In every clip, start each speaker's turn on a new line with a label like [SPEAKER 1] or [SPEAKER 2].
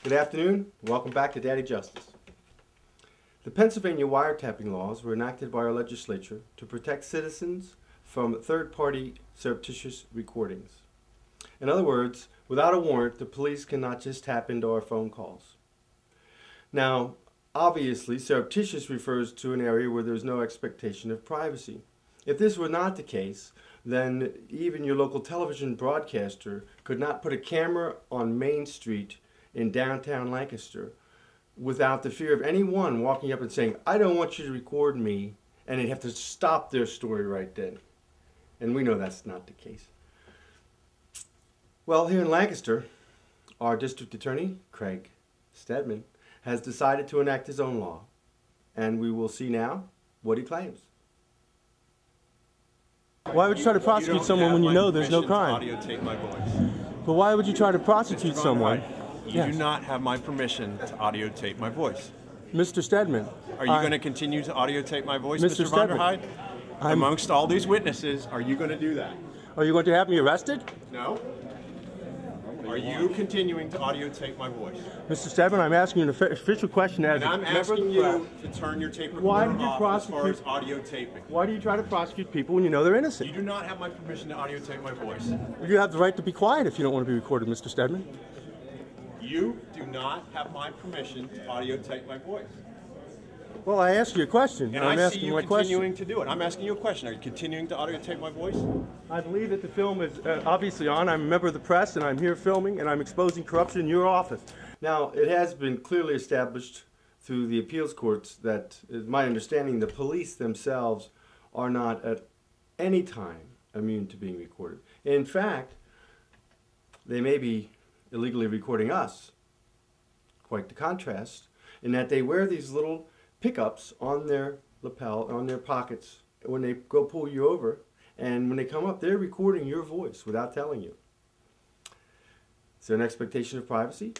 [SPEAKER 1] Good afternoon. Welcome back to Daddy Justice. The Pennsylvania wiretapping laws were enacted by our legislature to protect citizens from third-party surreptitious recordings. In other words, without a warrant, the police cannot just tap into our phone calls. Now, obviously, surreptitious refers to an area where there's no expectation of privacy. If this were not the case, then even your local television broadcaster could not put a camera on Main Street in downtown Lancaster without the fear of anyone walking up and saying, "I don't want you to record me," and they'd have to stop their story right then. And we know that's not the case. Well, here in Lancaster, our district attorney, Craig Stedman, has decided to enact his own law, and we will see now what he claims.
[SPEAKER 2] Why would you try to prosecute someone when you know there's no crime?
[SPEAKER 3] Audio tape my voice.
[SPEAKER 2] But why would you try to prosecute someone?
[SPEAKER 3] You do not have my permission to audio tape my voice.
[SPEAKER 2] Mr. Stedman.
[SPEAKER 3] Are you going to continue to audio tape my voice,
[SPEAKER 2] Mr.
[SPEAKER 3] Mr. Vonderhyde?
[SPEAKER 2] I'm...
[SPEAKER 3] Amongst all these witnesses, are you going to do that?
[SPEAKER 2] Are you going to have me arrested?
[SPEAKER 3] No. Are you continuing to audio tape my voice?
[SPEAKER 2] Mr. Stedman, I'm asking you an official question as
[SPEAKER 3] and I'm asking you to turn your tape recorder off as far as audio taping.
[SPEAKER 2] Why do you try to prosecute people when you know they're innocent?
[SPEAKER 3] You do not have my permission to audio tape my voice.
[SPEAKER 2] You have the right to be quiet if you don't want to be recorded, Mr. Stedman.
[SPEAKER 3] You do not have my permission to audio tape my voice.
[SPEAKER 2] Well, I asked you a question,
[SPEAKER 3] and
[SPEAKER 2] I'm
[SPEAKER 3] I
[SPEAKER 2] asking
[SPEAKER 3] see you
[SPEAKER 2] my
[SPEAKER 3] continuing
[SPEAKER 2] question.
[SPEAKER 3] to do it. I'm asking you a question. Are you continuing to audio tape my voice?
[SPEAKER 2] I believe that the film is obviously on. I'm a member of the press, and I'm here filming, and I'm exposing corruption in your office.
[SPEAKER 1] Now, it has been clearly established through the appeals courts that, my understanding, the police themselves are not at any time immune to being recorded. In fact, they may be illegally recording us. Quite the contrast, in that they wear these little pickups on their lapel, on their pockets, when they go pull you over, and when they come up, they're recording your voice without telling you. Is there an expectation of privacy?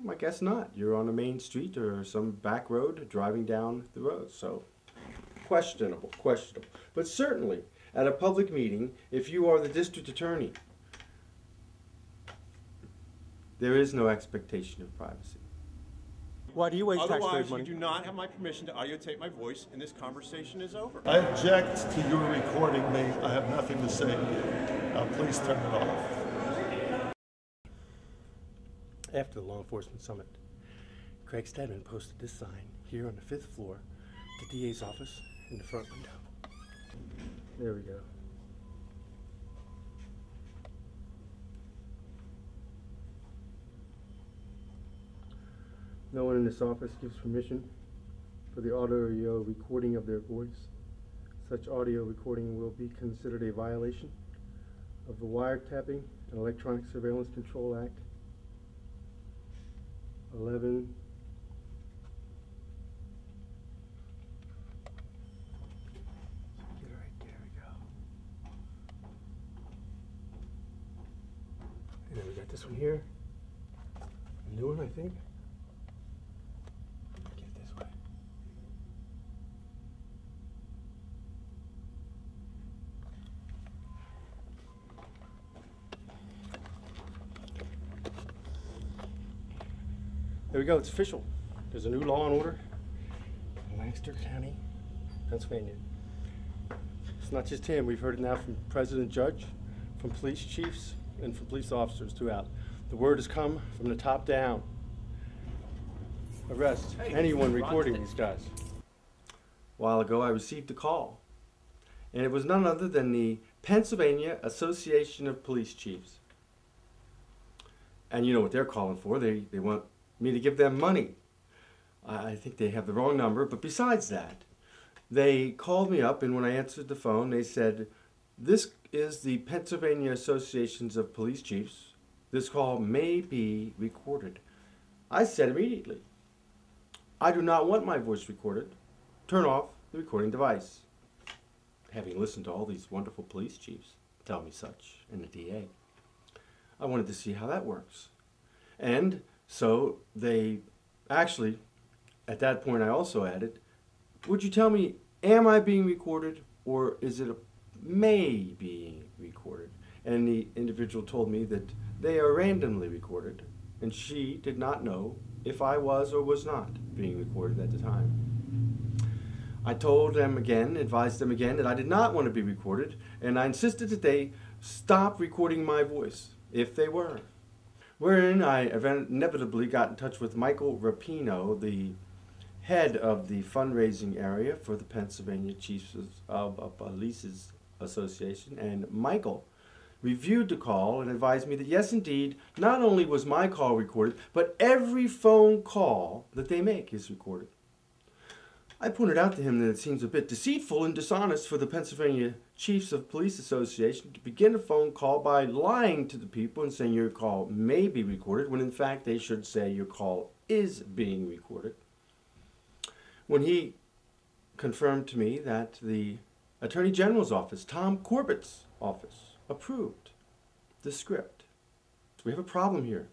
[SPEAKER 1] I guess not. You're on a main street or some back road driving down the road, so questionable. But certainly, at a public meeting, if you are the district attorney, there is no expectation of privacy.
[SPEAKER 2] Why do you waste taxpayers' money?
[SPEAKER 3] Otherwise, you do not have my permission to audio tape my voice, and this conversation is over.
[SPEAKER 4] I object to your recording me. I have nothing to say to you. Please turn it off.
[SPEAKER 1] After the law enforcement summit, Craig Stedman posted this sign here on the 5th floor, the DA's office, in the front window. There we go. No one in this office gives permission for the audio recording of their voice. Such audio recording will be considered a violation of the Wiretapping and Electronic Surveillance Control Act 11. Right, there we go. And then we got this one here. A new one, I think. There we go, it's official. There's a new law and order in Lancaster County, Pennsylvania. It's not just him, we've heard it now from President Judge, from police chiefs, and from police officers throughout. The word has come from the top down. Arrest anyone recording these guys. A while ago I received a call, and it was none other than the Pennsylvania Association of Police Chiefs. And you know what they're calling for, they want me to give them money. I think they have the wrong number, but besides that, they called me up, and when I answered the phone, they said, "This is the Pennsylvania Associations of Police Chiefs. This call may be recorded." I said immediately, "I do not want my voice recorded. Turn off the recording device." Having listened to all these wonderful police chiefs tell me such, and the DA, I wanted to see how that works. And so they actually, at that point I also added, "Would you tell me, am I being recorded, or is it may being recorded?" And the individual told me that they are randomly recorded, and she did not know if I was or was not being recorded at the time. I told them again, advised them again, that I did not want to be recorded, and I insisted that they stop recording my voice, if they were. Wherein I inevitably got in touch with Michael Rapino, the head of the fundraising area for the Pennsylvania Chiefs of Police Association, and Michael reviewed the call and advised me that yes, indeed, not only was my call recorded, but every phone call that they make is recorded. I pointed out to him that it seems a bit deceitful and dishonest for the Pennsylvania Chiefs of Police Association to begin a phone call by lying to the people and saying your call may be recorded, when in fact they should say your call is being recorded. When he confirmed to me that the Attorney General's office, Tom Corbett's office, approved the script. So we have a problem here.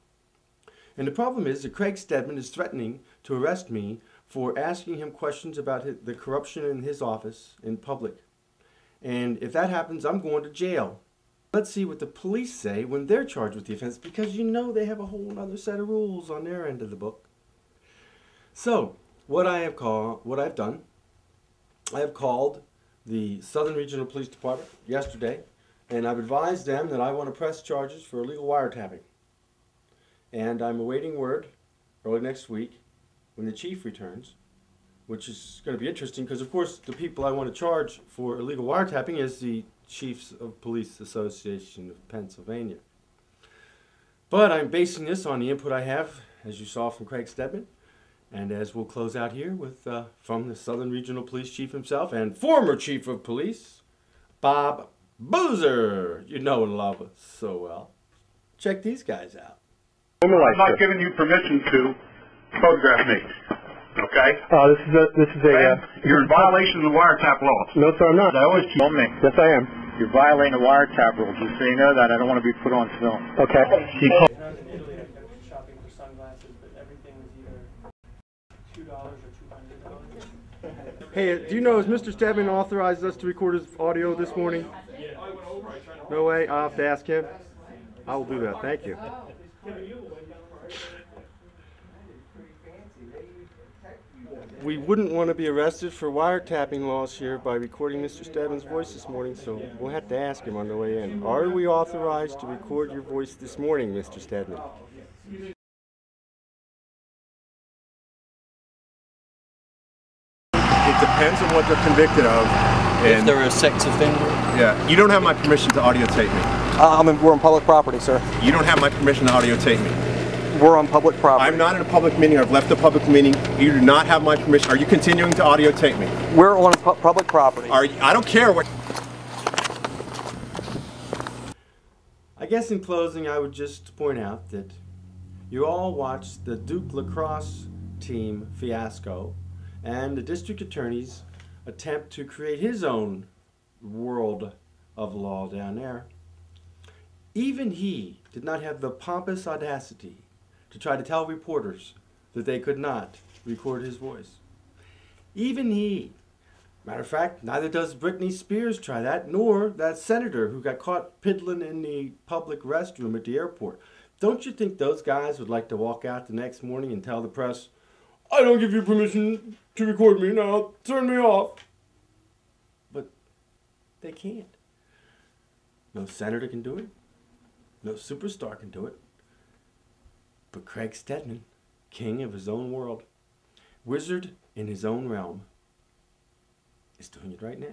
[SPEAKER 1] And the problem is that Craig Stedman is threatening to arrest me for asking him questions about the corruption in his office in public. And if that happens, I'm going to jail. Let's see what the police say when they're charged with the offense, because you know they have a whole other set of rules on their end of the book. So, what I've done, I have called the Southern Regional Police Department yesterday, and I've advised them that I want to press charges for illegal wiretapping. And I'm awaiting word early next week when the chief returns, which is going to be interesting because, of course, the people I want to charge for illegal wiretapping is the Chiefs of Police Association of Pennsylvania. But I'm basing this on the input I have, as you saw from Craig Stedman, and as we'll close out here with from the Southern Regional Police Chief himself and former Chief of Police, Bob Boozer, you know and love us so well. Check these guys out.
[SPEAKER 5] I'm not giving you permission to photograph me, okay?
[SPEAKER 6] You're in violation of the wiretap laws.
[SPEAKER 5] No, sir, I'm not.
[SPEAKER 6] I always keep me.
[SPEAKER 5] Yes, I am.
[SPEAKER 6] You're violating the wiretap rules. Just so you know that, I don't want to be put on film.
[SPEAKER 5] Okay.
[SPEAKER 2] When I was in Italy, I kept shopping for sunglasses, but everything was either $2 or $200. Hey, do you know, has Mr. Stedman authorized us to record his audio this morning? No way? I'll have to ask him. I will do that. Thank you. We wouldn't want to be arrested for wiretapping laws here by recording Mr. Stedman's voice this morning, so we'll have to ask him on the way in. Are we authorized to record your voice this morning, Mr. Stedman?
[SPEAKER 3] It depends on what they're convicted of.
[SPEAKER 7] If they're a sex offender?
[SPEAKER 3] Yeah, you don't have my permission to audio tape me.
[SPEAKER 7] We're on public property, sir.
[SPEAKER 3] You don't have my permission to audio tape me.
[SPEAKER 7] We're on public property.
[SPEAKER 3] I'm not in a public meeting. I've left the public meeting. You do not have my permission. Are you continuing to audio tape me?
[SPEAKER 7] We're on public property.
[SPEAKER 3] I don't care what.
[SPEAKER 1] I guess in closing, I would just point out that you all watched the Duke lacrosse team fiasco and the district attorney's attempt to create his own world of law down there. Even he did not have the pompous audacity to try to tell reporters that they could not record his voice. Even he. Matter of fact, neither does Britney Spears try that, nor that senator who got caught piddling in the public restroom at the airport. Don't you think those guys would like to walk out the next morning and tell the press, I don't give you permission to record me now, turn me off? But they can't. No senator can do it. No superstar can do it. But Craig Stedman, king of his own world, wizard in his own realm, is doing it right now.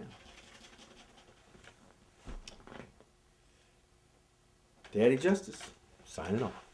[SPEAKER 1] Daddy Justice, signing off.